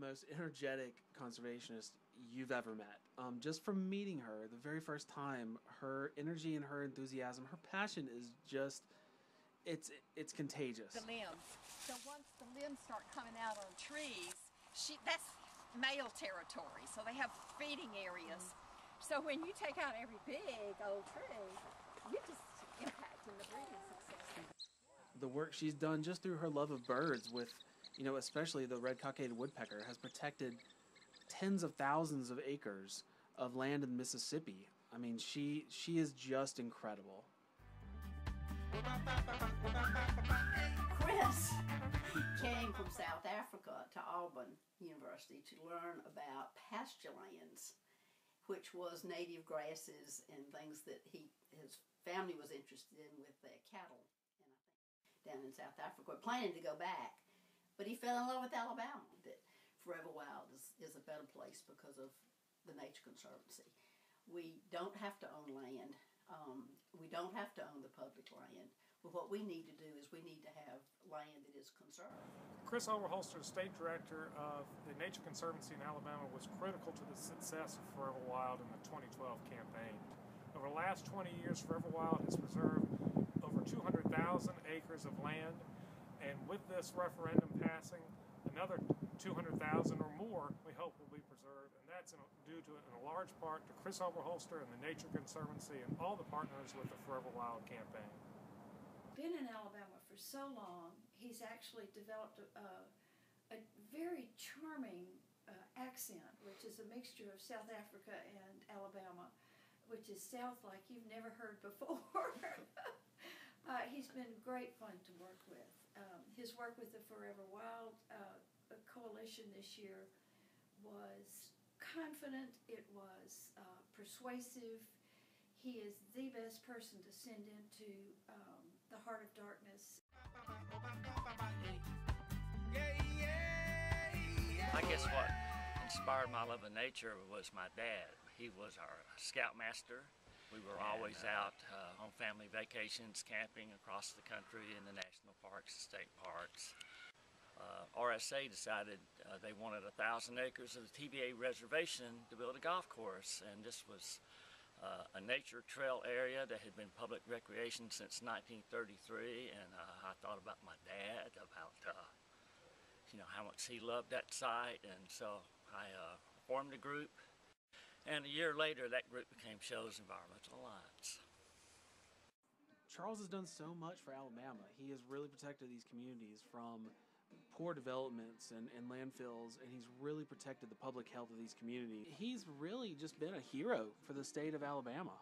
most energetic conservationist you've ever met. Just from meeting her the very first time, her energy and her enthusiasm, her passion is just, it's contagious. The limbs. So once the limbs start coming out on trees, that's male territory. So they have feeding areas. So when you take out every big old tree, you're just impacting the breeding success. The work she's done just through her love of birds with, especially the red-cockaded woodpecker, has protected tens of thousands of acres of land in Mississippi. I mean, she is just incredible. Chris, he came from South Africa to Auburn University to learn about pasture lands, which was native grasses and things that his family was interested in with their cattle, and I think down in South Africa. Planning to go back, but he fell in love with Alabama. That Forever Wild is a better place because of the Nature Conservancy. We don't have to own land. We don't have to own the public land. But what we need to do is we need to have land that is conserved. Chris Overholster, State Director of the Nature Conservancy in Alabama, was critical to the success of Forever Wild in the 2012 campaign. Over the last 20 years, Forever Wild has preserved over 200,000 acres of land, and with this referendum passing, another 200,000 or more we hope will be preserved, and that's due to, in a large part, to Chris Overholster and the Nature Conservancy and all the partners with the Forever Wild campaign. Been in Alabama for so long, he's actually developed a very charming accent, which is a mixture of South Africa and Alabama, which is South like you've never heard before. He's been great fun to work with. His work with the Forever Wild coalition this year was confident, it was persuasive. He is the best person to send into the heart of darkness. I guess what inspired my love of nature was my dad. He was our scoutmaster. We were always out on family vacations, camping across the country in the national parks, state parks. RSA decided they wanted 1,000 acres of the TBA reservation to build a golf course, and this was a nature trail area that had been public recreation since 1933, and I thought about my dad, about how much he loved that site, and so I formed a group, and a year later that group became Shoals Environmental Alliance. Charles has done so much for Alabama. He has really protected these communities from poor developments and landfills, and he's really protected the public health of these communities. He's really just been a hero for the state of Alabama.